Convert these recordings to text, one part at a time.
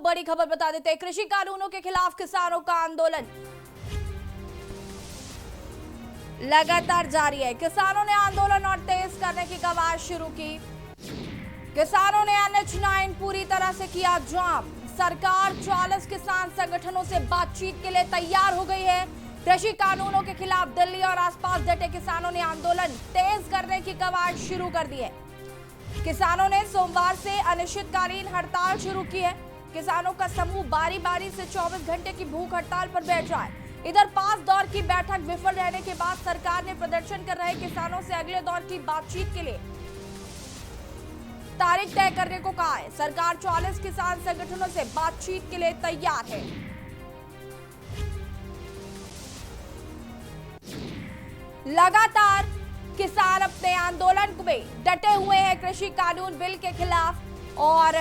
बड़ी खबर बता देते हैं। कृषि कानूनों के खिलाफ किसानों का आंदोलन लगातार जारी है। किसानों ने आंदोलन और तेज करने की कवायद शुरू की। किसानों ने NH9 पूरी तरह से किया जाम। सरकार 40 किसान संगठनों से बातचीत के लिए तैयार हो गई है। कृषि कानूनों के खिलाफ दिल्ली और आसपास डटे किसानों ने आंदोलन तेज करने की कवायद शुरू कर दी है। किसानों ने सोमवार से अनिश्चितकालीन हड़ताल शुरू की है। किसानों का समूह बारी बारी से 24 घंटे की भूख हड़ताल पर बैठ रहा है। इधर 5 दौर की बैठक विफल रहने के बाद सरकार ने प्रदर्शन कर रहे किसानों से अगले दौर की बातचीत के लिए तारीख तय करने को कहा है। सरकार 40 किसान संगठनों से बातचीत के लिए तैयार है। लगातार किसान अपने आंदोलन में डटे हुए हैं कृषि कानून बिल के खिलाफ और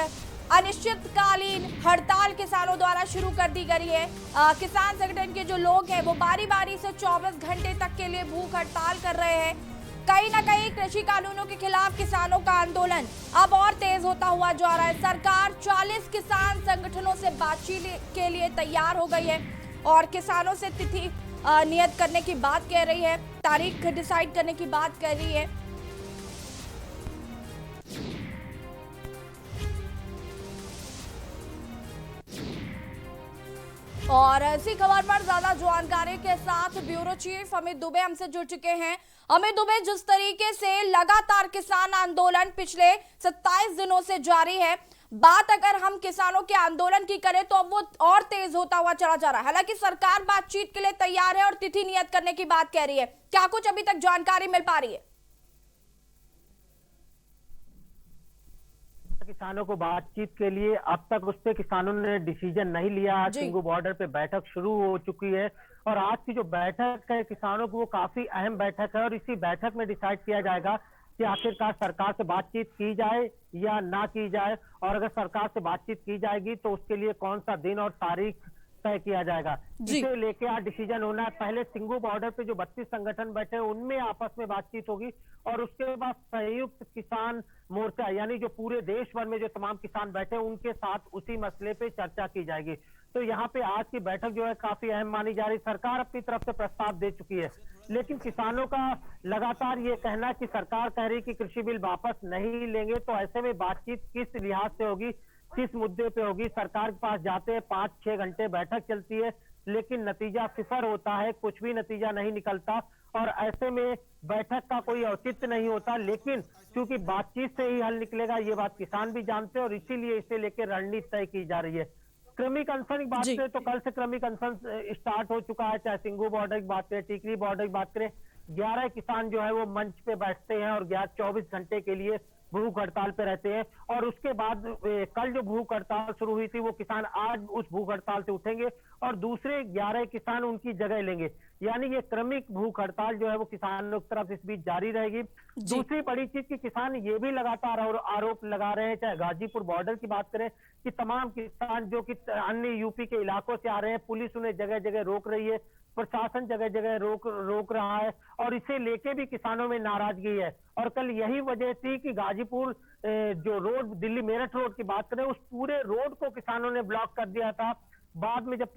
अनिश्चितकालीन हड़ताल किसानों द्वारा शुरू कर दी गई है। किसान संगठन के जो लोग हैं वो बारी बारी से 24 घंटे तक के लिए भूख हड़ताल कर रहे हैं। कहीं ना कहीं कृषि कानूनों के खिलाफ किसानों का आंदोलन अब और तेज होता हुआ जा रहा है। सरकार 40 किसान संगठनों से बातचीत के लिए तैयार हो गई है और किसानों से तिथि नियत करने की बात कह रही है, तारीख डिसाइड करने की बात कर रही है। और इसी खबर पर ज्यादा जानकारी के साथ ब्यूरो चीफ अमित दुबे हमसे जुड़ चुके हैं। अमित दुबे, जिस तरीके से लगातार किसान आंदोलन पिछले 27 दिनों से जारी है, बात अगर हम किसानों के आंदोलन की करें तो अब वो और तेज होता हुआ चला जा रहा है। हालांकि सरकार बातचीत के लिए तैयार है और तिथि नियत करने की बात कह रही है। क्या कुछ अभी तक जानकारी मिल पा रही है? किसानों को बातचीत के लिए अब तक उस पे किसानों ने डिसीजन नहीं लिया। आज सिंगू बॉर्डर पे बैठक शुरू हो चुकी है और आज की जो बैठक है किसानों की वो काफी अहम बैठक है और इसी बैठक में डिसाइड किया जाएगा कि आखिरकार सरकार से बातचीत की जाए या ना की जाए, और अगर सरकार से बातचीत की जाएगी तो उसके लिए कौन सा दिन और तारीख तय किया जाएगा, इसे लेके आज डिसीजन होना है। पहले सिंगू बॉर्डर पे जो 32 संगठन बैठे हैं उनमें आपस में बातचीत होगी और उसके बाद संयुक्त किसान मोर्चा यानी जो पूरे देश भर में जो तमाम किसान बैठे हैं उनके साथ उसी मसले पे चर्चा की जाएगी। तो यहाँ पे आज की बैठक जो है काफी अहम मानी जा रही। सरकार अपनी तरफ से प्रस्ताव दे चुकी है, लेकिन किसानों का लगातार ये कहना कि सरकार कह रही कि कृषि बिल वापस नहीं लेंगे, तो ऐसे में बातचीत किस लिहाज से होगी, किस मुद्दे पे होगी। सरकार के पास जाते हैं 5-6 घंटे बैठक चलती है लेकिन नतीजा सिफर होता है, कुछ भी नतीजा नहीं निकलता और ऐसे में बैठक का कोई औचित्य नहीं होता। लेकिन क्योंकि बातचीत से ही हल निकलेगा ये बात किसान भी जानते हैं और इसीलिए इसे लेकर रणनीति तय की जा रही है। क्रमिक अनशन की बात करें तो कल से क्रमिक अनशन स्टार्ट हो चुका है। चाहे सिंगू बॉर्डर की बात करें, टिकरी बॉर्डर की बात करें, 11 किसान जो है वो मंच पे बैठते हैं और 24 घंटे के लिए भूख हड़ताल पे रहते हैं। और उसके बाद कल जो भूख हड़ताल शुरू हुई थी वो किसान आज उस भूख हड़ताल से उठेंगे और दूसरे 11 किसान उनकी जगह लेंगे। यानी ये क्रमिक भूख हड़ताल जो है वो किसानों की तरफ इस बीच जारी रहेगी। दूसरी बड़ी चीज की किसान ये भी लगातार आरोप लगा रहे हैं, चाहे गाजीपुर बॉर्डर की बात करें कि तमाम किसान जो कि अन्य यूपी के इलाकों से आ रहे हैं, पुलिस उन्हें जगह जगह रोक रही है, प्रशासन जगह जगह रोक रहा है और इसे लेके भी किसानों में नाराजगी है। और कल यही वजह थी कि गाजीपुर जो रोड दिल्ली मेरठ रोड की बात करें उस पूरे रोड को किसानों ने ब्लॉक कर दिया था। बाद में जब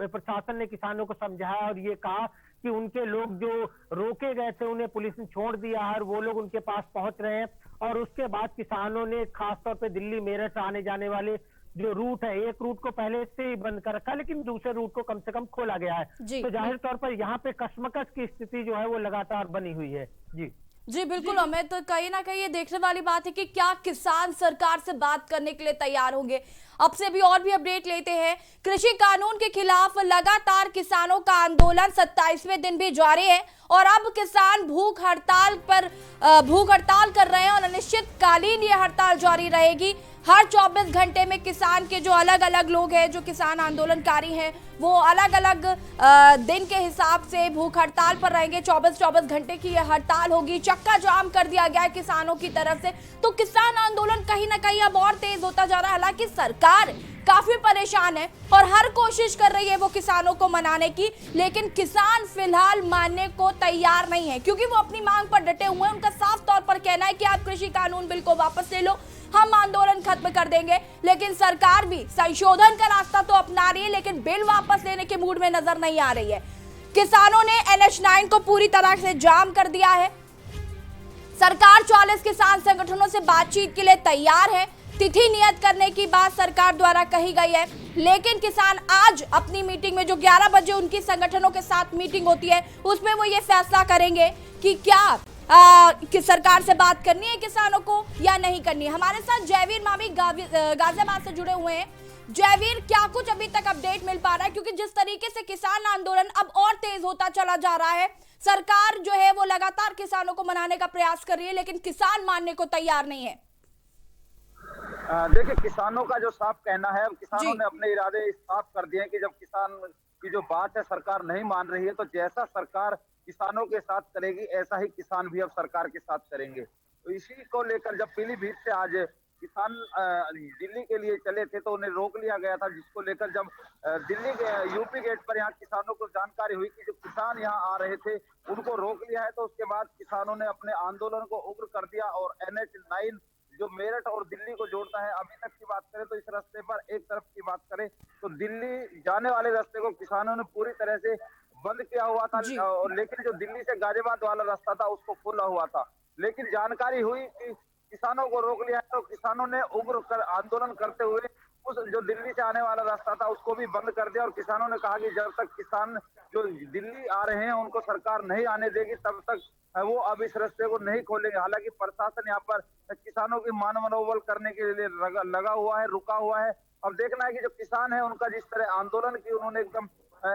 प्रशासन ने किसानों को समझाया और ये कहा कि उनके लोग जो रोके गए थे उन्हें पुलिस ने छोड़ दिया है और वो लोग उनके पास पहुंच रहे हैं, और उसके बाद किसानों ने खासतौर पे दिल्ली मेरठ आने जाने वाले जो रूट है, एक रूट को पहले से ही बंद कर रखा लेकिन दूसरे रूट को कम से कम खोला गया है। तो जाहिर तौर पर यहाँ पे कशमकश की स्थिति जो है वो लगातार बनी हुई है। जी बिल्कुल अमित, तो कहीं ना कहीं ये देखने वाली बात है कि क्या किसान सरकार से बात करने के लिए तैयार होंगे। अब से भी और भी अपडेट लेते हैं। कृषि कानून के खिलाफ लगातार किसानों का आंदोलन 27वें दिन भी जारी है और अब किसान भूख हड़ताल कर रहे हैं और अनिश्चितकालीन ये हड़ताल जारी रहेगी। हर 24 घंटे में किसान के जो अलग अलग लोग हैं, जो किसान आंदोलनकारी हैं, वो अलग अलग दिन के हिसाब से भूख हड़ताल पर रहेंगे। 24 घंटे की यह हड़ताल होगी। चक्का जाम कर दिया गया है किसानों की तरफ से। तो किसान आंदोलन कहीं ना कहीं अब और तेज होता जा रहा है। हालांकि सरकार काफी परेशान है और हर कोशिश कर रही है वो किसानों को मनाने की, लेकिन किसान फिलहाल मानने को तैयार नहीं है क्योंकि वो अपनी मांग पर डटे हुए हैं। उनका साफ तौर पर कहना है कि आप कृषि कानून बिल को वापस ले लो, हम आंदोलन खत्म कर देंगे। लेकिन सरकार भी संशोधन का रास्ता तो अपना रही है, लेकिन बिल वापस लेने के मूड में नजर नहीं आ रही है। किसानों ने NH9 को पूरी तरह से जाम कर दिया है। सरकार 40 किसान संगठनों से बातचीत के लिए तैयार है। तिथि नियत करने की बात सरकार द्वारा कही गई है, लेकिन किसान आज अपनी मीटिंग में, जो 11 बजे उनकी संगठनों के साथ मीटिंग होती है, उसमें वो ये फैसला करेंगे कि क्या कि सरकार से बात करनी है किसानों को या नहीं करनी है। हमारे साथ जयवीर मामी गाजियाबाद से जुड़े हुए हैं। जयवीर, क्या कुछ अभी तक अपडेट मिल पा रहा है? क्योंकि जिस तरीके से किसान आंदोलन अब और तेज होता चला जा रहा है, सरकार जो है वो लगातार किसानों को मनाने का प्रयास कर रही है, लेकिन किसान मानने को तैयार नहीं है। देखिए, किसानों का जो साफ कहना है, किसानों ने अपने इरादे साफ कर दिए हैं कि जब किसान की जो बात है सरकार नहीं मान रही है, तो जैसा सरकार किसानों के साथ करेगी ऐसा ही किसान भी अब सरकार के साथ करेंगे। तो इसी को लेकर जब पीलीभीत से आज किसान दिल्ली के लिए चले थे तो उन्हें रोक लिया गया था, जिसको लेकर जब दिल्ली के यूपी गेट पर यहाँ किसानों को जानकारी हुई कि जो किसान यहाँ आ रहे थे उनको रोक लिया है, तो उसके बाद किसानों ने अपने आंदोलन को उग्र कर दिया और NH9 जो मेरठ और दिल्ली को जोड़ता है, अभी तक की बात करें तो इस रास्ते पर एक तरफ की बात करें तो दिल्ली जाने वाले रास्ते को किसानों ने पूरी तरह से बंद किया हुआ था, और लेकिन जो दिल्ली से गाजियाबाद वाला रास्ता था उसको खुला हुआ था। लेकिन जानकारी हुई कि किसानों को रोक लिया है, तो किसानों ने उग्र कर आंदोलन करते हुए उस जो दिल्ली से आने वाला रास्ता था उसको भी बंद कर दिया। और किसानों ने कहा कि जब तक किसान जो दिल्ली आ रहे हैं उनको सरकार नहीं आने देगी तब तक वो अब इस रास्ते को नहीं खोलेंगे। हालांकि प्रशासन यहाँ पर किसानों की मान मनोबल करने के लिए लगा हुआ है, रुका हुआ है। अब देखना है कि जो किसान है उनका जिस तरह आंदोलन की उन्होंने एकदम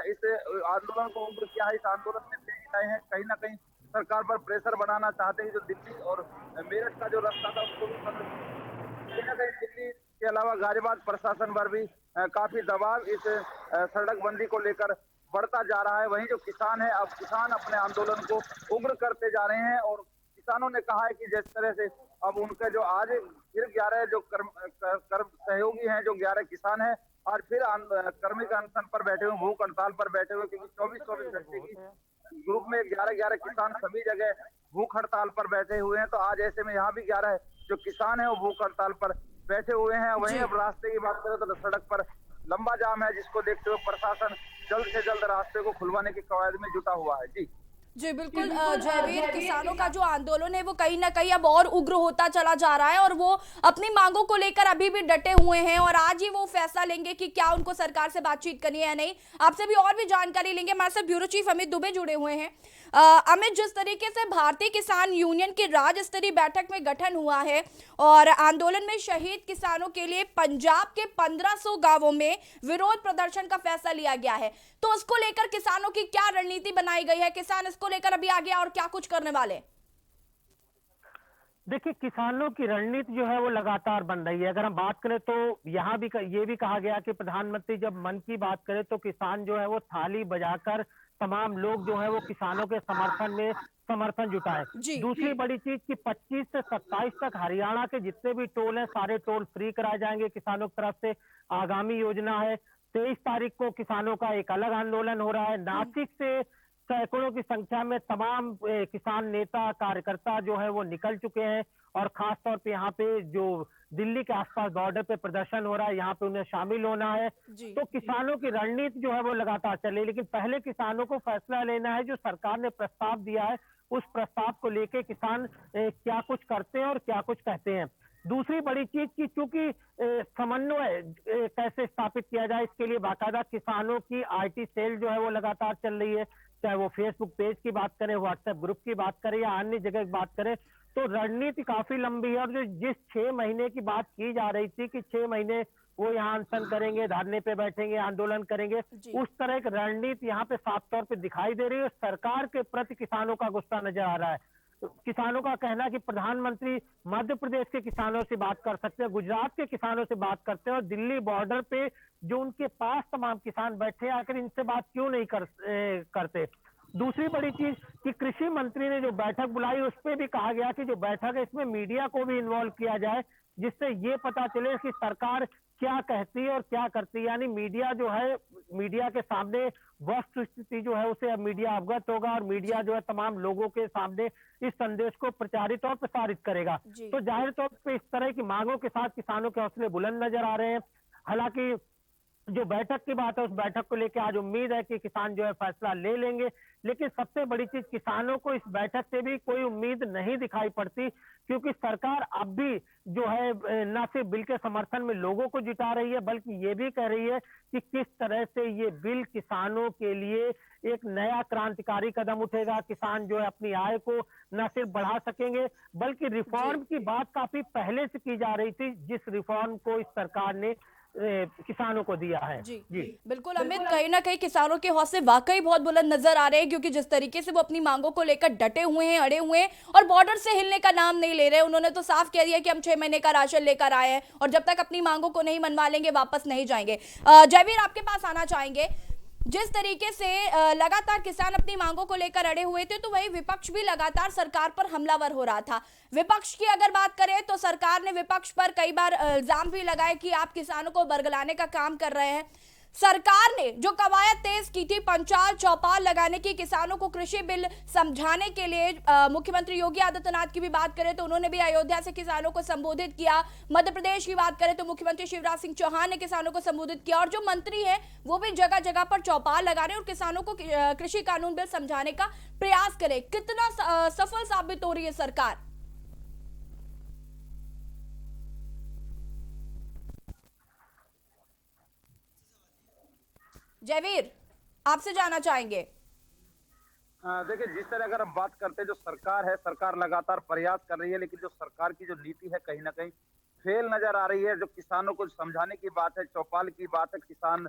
इस आंदोलन को उग्र किया है, इस आंदोलन में तेजी लाए हैं, कहीं ना कहीं सरकार पर प्रेशर बनाना चाहते हैं। जो दिल्ली और मेरठ का जो रास्ता था उसको भी कहीं ना कहीं दिल्ली के अलावा गाजियाबाद प्रशासन पर भी काफी दबाव इस सड़क बंदी को लेकर बढ़ता जा रहा है। वहीं जो किसान है, अब किसान अपने आंदोलन को उग्र करते जा रहे हैं और किसानों ने कहा है कि जिस तरह से अब उनके जो आज फिर 11 जो कर्म सहयोगी हैं, जो 11 किसान हैं, आज फिर कर्मिक अनशन पर बैठे हुए, भूख हड़ताल पर बैठे हुए, क्योंकि 24-24 घंटे की ग्रुप में 11-11 किसान सभी जगह भूख हड़ताल पर बैठे हुए हैं। तो आज ऐसे में यहाँ भी 11 जो किसान है वो भूख हड़ताल पर बैठे हुए हैं। वहीं अब रास्ते की बात करें तो सड़क पर लंबा जाम है, जिसको देखते हुए प्रशासन जल्द से जल्द रास्ते को खुलवाने की कवायद में जुटा हुआ है। जी बिल्कुल जयवीर, किसानों का जो आंदोलन है वो कहीं ना कहीं अब और उग्र होता चला जा रहा है और वो अपनी मांगों को लेकर अभी भी डटे हुए हैं और आज ही वो फैसला लेंगे कि क्या उनको सरकार से बातचीत करनी है या नहीं। आपसे भी और भी जानकारी लेंगे। हमारे साथ ब्यूरो चीफ अमित दुबे जुड़े हुए हैं। अमित, जिस तरीके से भारतीय किसान यूनियन की राज्य स्तरीय बैठक में गठन हुआ है और आंदोलन में शहीद किसानों के लिए पंजाब के 1500 गांवों में विरोध प्रदर्शन का फैसला लिया गया है, तो उसको लेकर किसानों की क्या रणनीति बनाई गई है? किसान इसको लेकर अभी आगे और क्या कुछ करने वाले? देखिए, किसानों की रणनीति जो है वो लगातार बन रही है। अगर हम बात करें तो यहाँ भी ये भी कहा गया कि प्रधानमंत्री जब मन की बात करें तो किसान जो है वो थाली बजाकर तमाम लोग जो है वो किसानों के समर्थन में समर्थन जुटाए। दूसरी बड़ी चीज कि 25 से 27 तक हरियाणा के जितने भी टोल हैं सारे टोल फ्री कराए जाएंगे किसानों की तरफ से। आगामी योजना है 23 तारीख को किसानों का एक अलग आंदोलन हो रहा है। नासिक से सैकड़ों की संख्या में तमाम किसान नेता कार्यकर्ता जो है वो निकल चुके हैं और खास तौर पे यहाँ पे जो दिल्ली के आसपास बॉर्डर पे प्रदर्शन हो रहा है यहाँ पे उन्हें शामिल होना है। तो किसानों की रणनीति जो है वो लगातार चले, लेकिन पहले किसानों को फैसला लेना है। जो सरकार ने प्रस्ताव दिया है उस प्रस्ताव को लेके किसान क्या कुछ करते हैं और क्या कुछ कहते हैं। दूसरी बड़ी चीज की चूंकि समन्वय कैसे स्थापित किया जाए, इसके लिए बाकायदा किसानों की IT सेल जो है वो लगातार चल रही है। चाहे वो फेसबुक पेज की बात करें, व्हाट्सएप ग्रुप की बात करें या अन्य जगह की बात करें, तो रणनीति काफी लंबी है। और जो जिस 6 महीने की बात की जा रही थी कि 6 महीने वो यहाँ अनशन करेंगे, धरने पे बैठेंगे, आंदोलन करेंगे, उस तरह की रणनीति यहाँ पे साफ तौर पे दिखाई दे रही है। सरकार के प्रति किसानों का गुस्सा नजर आ रहा है। किसानों का कहना है कि प्रधानमंत्री मध्य प्रदेश के किसानों से बात कर सकते हैं, गुजरात के किसानों से बात करते हैं और दिल्ली बॉर्डर पे जो उनके पास तमाम किसान बैठे हैं आखिर इनसे बात क्यों नहीं करते। दूसरी बड़ी चीज कि कृषि मंत्री ने जो बैठक बुलाई उस पर भी कहा गया कि जो बैठक है इसमें मीडिया को भी इन्वॉल्व किया जाए, जिससे ये पता चले कि सरकार क्या कहती है और क्या करती है, यानी मीडिया जो है, मीडिया के सामने वस्तु स्थिति जो है उसे अब मीडिया अवगत होगा और मीडिया जो है तमाम लोगों के सामने इस संदेश को प्रचारित और प्रसारित करेगा। जी तो जाहिर तौर पे इस तरह की मांगों के साथ किसानों के हौसले बुलंद नजर आ रहे हैं। हालांकि जो बैठक की बात है, उस बैठक को लेकर आज उम्मीद है कि किसान जो है फैसला ले लेंगे, लेकिन सबसे बड़ी चीज किसानों को इस बैठक से भी कोई उम्मीद नहीं दिखाई पड़ती, क्योंकि सरकार अब भी जो है न सिर्फ बिल के समर्थन में लोगों को जुटा रही है, बल्कि ये भी कह रही है कि किस तरह से ये बिल किसानों के लिए एक नया क्रांतिकारी कदम उठेगा। किसान जो है अपनी आय को न सिर्फ बढ़ा सकेंगे, बल्कि रिफॉर्म की बात काफी पहले से की जा रही थी, जिस रिफॉर्म को इस सरकार ने किसानों को दिया है। जी बिल्कुल अमित, कहीं ना कहीं किसानों के हौसले वाकई बहुत बुलंद नजर आ रहे हैं, क्योंकि जिस तरीके से वो अपनी मांगों को लेकर डटे हुए हैं, अड़े हुए हैं और बॉर्डर से हिलने का नाम नहीं ले रहे। उन्होंने तो साफ कह दिया कि हम 6 महीने का राशन लेकर आए हैं और जब तक अपनी मांगों को नहीं मनवा लेंगे वापस नहीं जाएंगे। जयवीर, आपके पास आना चाहेंगे। जिस तरीके से लगातार किसान अपनी मांगों को लेकर अड़े हुए थे, तो वही विपक्ष भी लगातार सरकार पर हमलावर हो रहा था। विपक्ष की अगर बात करें तो सरकार ने विपक्ष पर कई बार इल्जाम भी लगाए कि आप किसानों को बरगलाने का काम कर रहे हैं। सरकार ने जो कवायद तेज की थी पंचाल चौपाल लगाने की, किसानों को कृषि बिल समझाने के लिए, मुख्यमंत्री योगी आदित्यनाथ की भी बात करें तो उन्होंने भी अयोध्या से किसानों को संबोधित किया। मध्य प्रदेश की बात करें तो मुख्यमंत्री शिवराज सिंह चौहान ने किसानों को संबोधित किया और जो मंत्री हैं वो भी जगह जगह पर चौपाल लगा रहे हैं और किसानों को कृषि कानून बिल समझाने का प्रयास करें। कितना सफल साबित हो रही है सरकार? जयवीर, आपसे जानना चाहेंगे। देखिए, जिस तरह अगर हम बात करते हैं, जो सरकार है, सरकार लगातार प्रयास कर रही है, लेकिन जो सरकार की जो नीति है कहीं ना कहीं फेल नजर आ रही है। जो किसानों को समझाने की बात है, चौपाल की बात है, किसान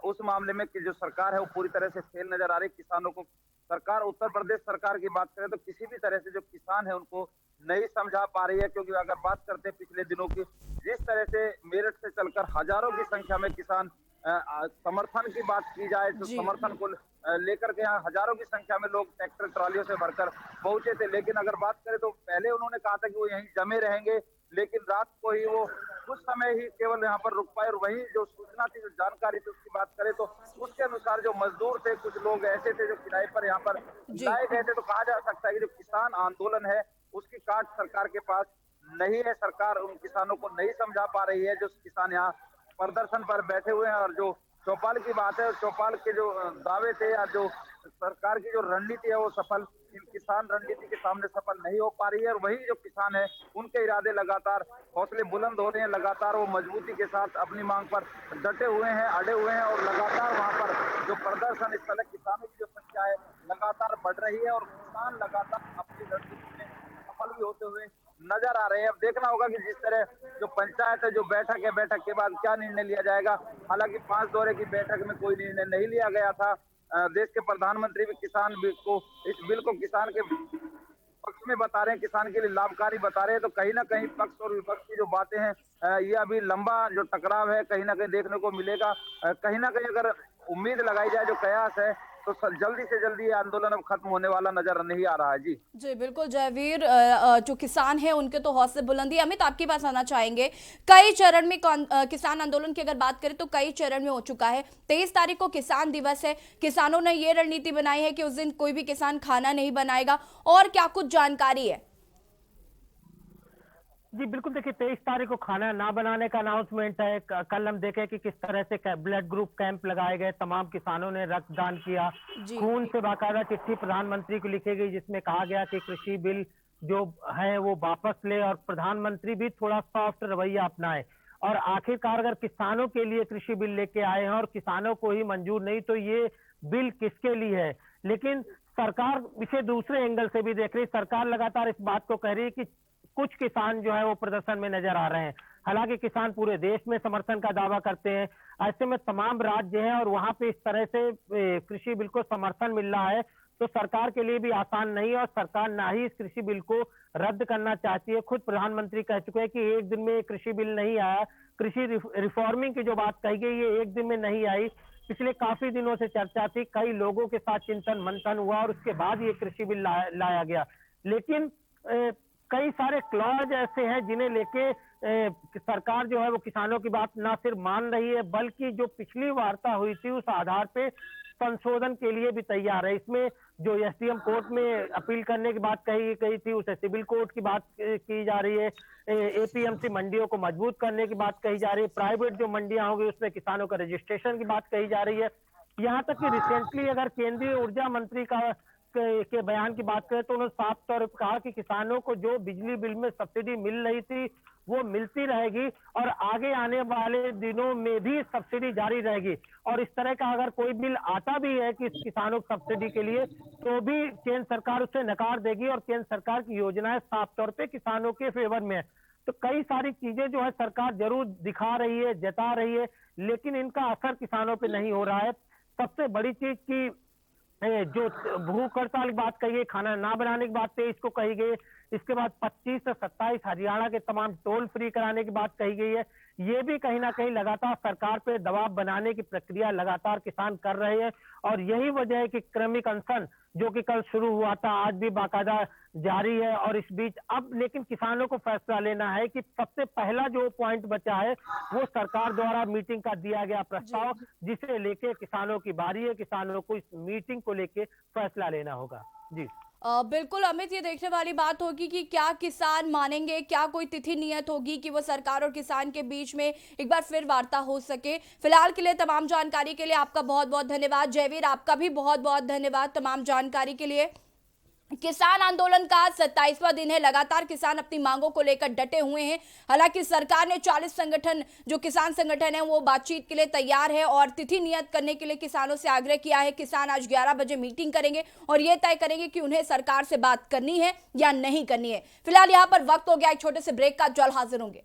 उस मामले में कि जो सरकार है वो पूरी तरह से फेल नजर आ रही है। किसानों को सरकार, उत्तर प्रदेश सरकार की बात करें तो किसी भी तरह से जो किसान है उनको नहीं समझा पा रही है, क्योंकि अगर बात करते हैं पिछले दिनों की, जिस तरह से मेरठ से चलकर हजारों की संख्या में किसान समर्थन की बात की जाए तो समर्थन को लेकर के यहाँ हजारों की संख्या में लोग ट्रैक्टर ट्रॉलियों से भरकर पहुंचे थे। लेकिन अगर बात करें तो पहले उन्होंने कहा था कि वो यहीं जमे रहेंगे, लेकिन रात को ही वो कुछ समय ही केवल यहाँ पर रुक पाए। और वही जो सूचना थी, जो जानकारी थी, उसकी बात करें तो उसके अनुसार जो मजदूर थे, कुछ लोग ऐसे थे जो किराए पर यहाँ पर लाए गए थे। तो कहा जा सकता है कि जो किसान आंदोलन है उसकी काट सरकार के पास नहीं है। सरकार उन किसानों को नहीं समझा पा रही है जो किसान यहाँ प्रदर्शन पर बैठे हुए हैं। और जो चौपाल की बात है, चौपाल के जो दावे थे या जो सरकार की जो रणनीति है वो सफल, इन किसान रणनीति के सामने सफल नहीं हो पा रही है। और वही जो किसान है उनके इरादे लगातार हौसले बुलंद हो रहे हैं, लगातार वो मजबूती के साथ अपनी मांग पर डटे हुए हैं, अड़े हुए हैं और लगातार वहां पर जो प्रदर्शन स्थल है, किसानों की जो संख्या है लगातार बढ़ रही है और किसान लगातार अपनी रणनीति में सफल भी होते हुए नजर आ रहे हैं। अब देखना होगा कि जिस तरह जो पंचायत है, जो बैठक है, बैठक के बाद क्या निर्णय लिया जाएगा। हालांकि 5 दौरे की बैठक में कोई निर्णय नहीं लिया गया था। देश के प्रधानमंत्री भी किसान बिल को, इस बिल को किसान के पक्ष में बता रहे हैं, किसान के लिए लाभकारी बता रहे हैं। तो कहीं ना कहीं पक्ष और विपक्ष की जो बातें हैं, ये अभी लंबा जो टकराव है कहीं ना कहीं देखने को मिलेगा। कहीं ना कहीं अगर उम्मीद लगाई जाए, जो कयास है, तो जल्दी से जल्दी ये आंदोलन अब खत्म होने वाला नजर नहीं आ रहा है। जी बिल्कुल जयवीर, जो किसान है उनके तो हौसले बुलंदी। अमित, आपके पास आना चाहेंगे। कई चरण में किसान आंदोलन की अगर बात करें तो कई चरण में हो चुका है। 23 तारीख को किसान दिवस है, किसानों ने ये रणनीति बनाई है कि उस दिन कोई भी किसान खाना नहीं बनाएगा, और क्या कुछ जानकारी है? जी बिल्कुल, देखिए 23 तारीख को खाना ना बनाने का अनाउंसमेंट है। कल हम देखे कि किस तरह से ब्लड ग्रुप कैंप लगाए गए, तमाम किसानों ने रक्तदान किया, खून से बाकायदा चिट्ठी प्रधानमंत्री को लिखी गई जिसमें कहा गया कि कृषि बिल जो है वो वापस ले और प्रधानमंत्री भी थोड़ा सॉफ्ट रवैया अपनाए। और आखिरकार अगर किसानों के लिए कृषि बिल लेके आए हैं और किसानों को ही मंजूर नहीं, तो ये बिल किसके लिए है? लेकिन सरकार इसे दूसरे एंगल से भी देख रही। सरकार लगातार इस बात को कह रही है कि कुछ किसान जो है वो प्रदर्शन में नजर आ रहे हैं। हालांकि किसान पूरे देश में समर्थन का दावा करते हैं। ऐसे में तमाम राज्य हैं और वहां पे इस तरह से कृषि बिल को समर्थन मिल रहा है, तो सरकार के लिए भी आसान नहीं है और सरकार ना ही इस कृषि बिल को रद्द करना चाहती है। खुद प्रधानमंत्री कह चुके हैं कि एक दिन में कृषि बिल नहीं आया। कृषि रिफॉर्मिंग की जो बात कही गई ये एक दिन में नहीं आई, पिछले काफी दिनों से चर्चा थी, कई लोगों के साथ चिंतन मंथन हुआ और उसके बाद ये कृषि बिल लाया गया। लेकिन कई सारे क्लॉज ऐसे हैं जिन्हें लेके सरकार जो है वो किसानों की बात ना सिर्फ मान रही है, बल्कि जो पिछली वार्ता हुई थी उस आधार पे संशोधन के लिए भी तैयार है। इसमें जो एसडीएम कोर्ट में अपील करने की बात कही गई थी, उसे सिविल कोर्ट की बात की जा रही है। एपीएमसी मंडियों को मजबूत करने की बात कही जा रही है। प्राइवेट जो मंडियां होंगी उसमें किसानों का रजिस्ट्रेशन की बात कही जा रही है। यहाँ तक कि रिसेंटली अगर केंद्रीय ऊर्जा मंत्री के बयान की बात करें तो उन्होंने साफ तौर पर कहा कि किसानों को जो बिजली बिल में सब्सिडी मिल रही थी वो मिलती रहेगी और आगे आने वाले दिनों में भी सब्सिडी जारी रहेगी। और इस तरह का अगर कोई बिल आता भी है कि किसानों को सब्सिडी के लिए, तो भी केंद्र सरकार उसे नकार देगी और केंद्र सरकार की योजनाएं साफ तौर पे किसानों के फेवर में है। तो कई सारी चीजें जो है सरकार जरूर दिखा रही है, जता रही है, लेकिन इनका असर किसानों पे नहीं हो रहा है। सबसे बड़ी चीज की जो भूख हड़ताल की बात कही गई, खाना ना बनाने की बात 23 को कही गई, इसके बाद 25 से 27 हरियाणा के तमाम टोल फ्री कराने की बात कही गई है। ये भी कहीं ना कहीं लगातार सरकार पे दबाव बनाने की प्रक्रिया लगातार किसान कर रहे हैं और यही वजह है कि क्रमिक अनशन जो कि कल शुरू हुआ था आज भी बाकायदा जारी है। और इस बीच अब लेकिन किसानों को फैसला लेना है कि सबसे पहला जो पॉइंट बचा है वो सरकार द्वारा मीटिंग का दिया गया प्रस्ताव, जिसे लेके किसानों की बारी है। किसानों को इस मीटिंग को लेके फैसला लेना होगा। जी बिल्कुल अमित, ये देखने वाली बात होगी कि क्या किसान मानेंगे, क्या कोई तिथि नियत होगी कि वो सरकार और किसान के बीच में एक बार फिर वार्ता हो सके। फिलहाल के लिए तमाम जानकारी के लिए आपका बहुत बहुत धन्यवाद। जयवीर, आपका भी बहुत बहुत धन्यवाद तमाम जानकारी के लिए। किसान आंदोलन का 27वां दिन है, लगातार किसान अपनी मांगों को लेकर डटे हुए हैं। हालांकि सरकार ने 40 संगठन जो किसान संगठन है वो बातचीत के लिए तैयार है और तिथि नियत करने के लिए किसानों से आग्रह किया है। किसान आज 11 बजे मीटिंग करेंगे और ये तय करेंगे कि उन्हें सरकार से बात करनी है या नहीं करनी है। फिलहाल यहाँ पर वक्त हो गया एक छोटे से ब्रेक का, जल्द हाजिर होंगे।